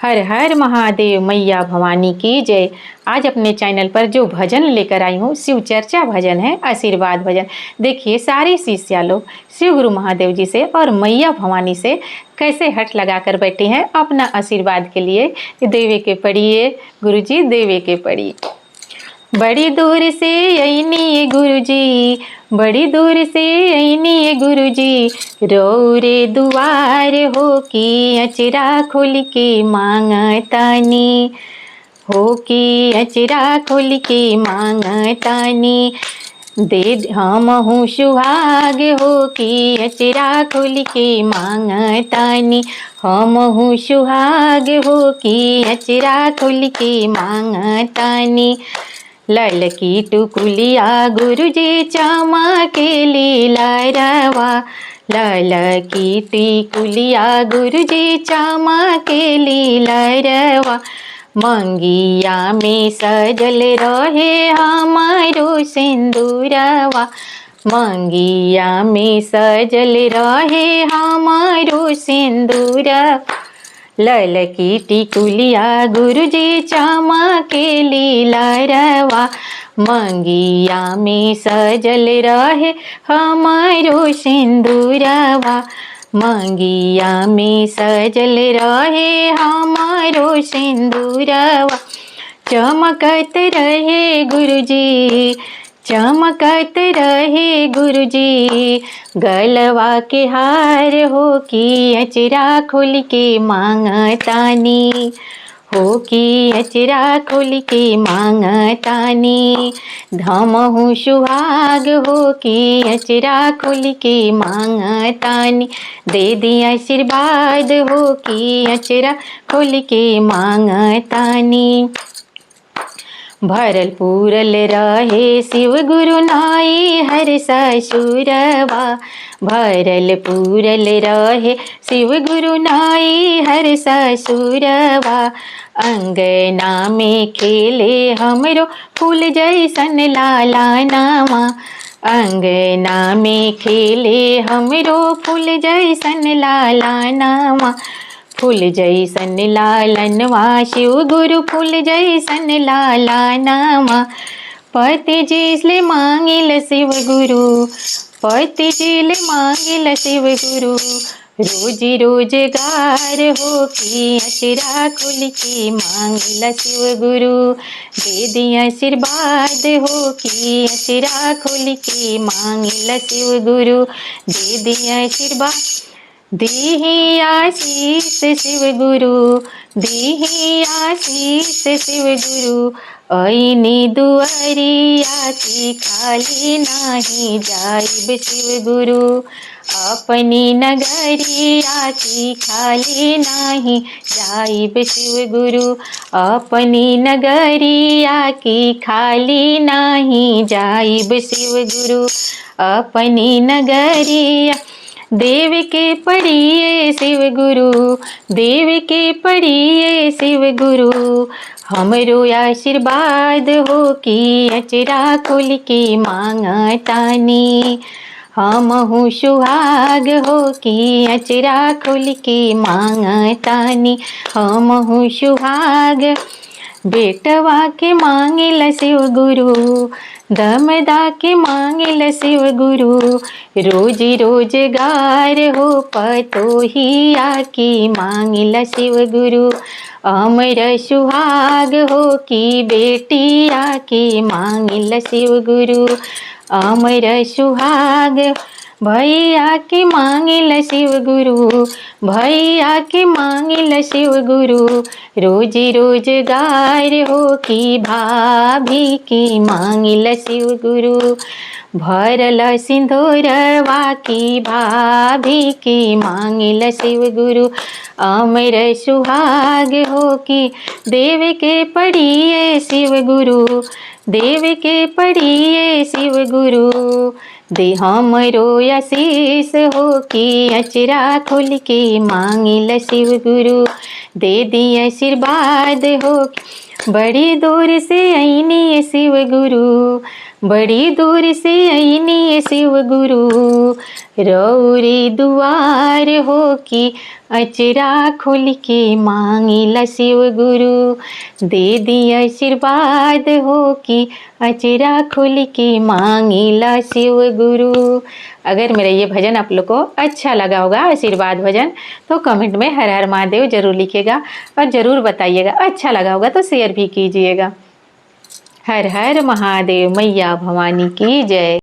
हर हर महादेव, मैया भवानी की जय। आज अपने चैनल पर जो भजन लेकर आई हूँ शिव चर्चा भजन है, आशीर्वाद भजन। देखिए सारे शिष्या लोग शिव गुरु महादेव जी से और मैया भवानी से कैसे हट लगा कर बैठे हैं अपना आशीर्वाद के लिए। देवे के पढ़िए गुरु जी, देवे के पढ़िए। बड़ी दूर से अइनी ये गुरुजी, बड़ी दूर से अइनी ये गुरुजी, रौरे दुआर हो की अचरा खोल के मांगतानी, हो की अचरा खोल के मांगतानी। दे हमहु सुहाग हो की अचरा खोल के मांगतानी, हमहु सुहाग हो की अचरा खोल के मांगतानी। ललकी टुकुलिया गुरुजी चमके लीला रवा, ललकी टिकुलिया गुरुजी चमके लीला रवा। मंगिया में सजल रहे हमारो सिंदूरवा, मंगिया में सजल रहे हमारो सिंदूरवा। ललकी टिकुलिया गुरुजी चमके लीला रवा, मंगिया में सजल रहे हमारो सिंदूरवा, मंगिया में सजल रहे हमारो सिंदूरवा। चमकत रहे गुरुजी, चमकत रहे गुरुजी, गलवा के हार हो की अचरा खोल के मांगतानी, हो की अचरा खोल के मांगतानी। धमहु सुहाग हो की अचरा खोल के मांगतानी, दे दी आशीर्वाद हो की अचरा खोल के मांगतानी। भरल पूरल रहे शिव गुरु नाई हर ससुरवा, भरल पूरल रहे शिव गुरु नाई हर ससुरवा। अंगना में खेले हमरो फूल जैसन लाला नामा, अंगना में खेले हमरो फूल जैसन लाला नामा। फूल जैसन लालनवा शिव गुरु फूल जैसन लाला नामा। पति जी से मांगिल शिव गुरु, पति जी ले मांगिल शिव गुरु, रोजी रोजगार हो की अचरा खोल के मांगिल शिव गुरु। दे दी आशीर्वाद हो की अचरा खोल के मांगिल शिव गुरु, दे दी आशीर्वाद। दीहि आशीष शिव गुरु, दीहि आशीष शिव गुरु, ऐनी दुआरिया की खाली नाही जाइब शिव गुरु। अपनी नगरिया की खाली नाही जाइब शिव गुरु, अपनी नगरिया की खाली नाही जाइब शिव गुरु, अपनी नगरिया। देव के पढ़िए शिव गुरु, देव के पढ़िए शिव गुरु, हमरो आशीर्वाद हो की अचरा खोल के मांगतानी, हमहु सुहाग हो की अचरा खोल के मांगतानी, हमहु सुहाग। बेटवा के मांगिल शिव गुरु, दमदा के मांगिल शिव गुरु, रोजी रोजगार हो पतोहिया की मांगिल शिव गुरु। अमर सुहाग हो की बेटिया की मांगिल शिव गुरु, अमर सुहाग। भैया के मांगिल शिव गुरु, भैया के मांगिल शिव गुरु, रोजी रोजगार हो की भाभी की मांगिल शिव गुरु। भरल सिंदूरवा की भाभी की मांगिल शिव गुरु, अमर सुहाग हो की देव के पढ़िए शिव गुरु, देव के पढ़िए शिव गुरु। दे हमरो आशीष हो की अचरा खोल के मांगिल शिव गुरु, दे दी आशीर्वाद हो। बड़ी दूर से अइनी शिव गुरु, बड़ी दूर से आईनी शिव गुरु रौरी दुआर हो कि अचरा खोल के मांगिला शिव गुरु दे दिया आशीर्वाद हो कि अचरा खोल के मांगिला शिव गुरु। अगर मेरा ये भजन आप लोग को अच्छा लगा होगा, आशीर्वाद भजन, तो कमेंट में हर हर महादेव जरूर लिखिएगा और ज़रूर बताइएगा। अच्छा लगा होगा तो शेयर भी कीजिएगा। हर हर महादेव, मैया भवानी की जय।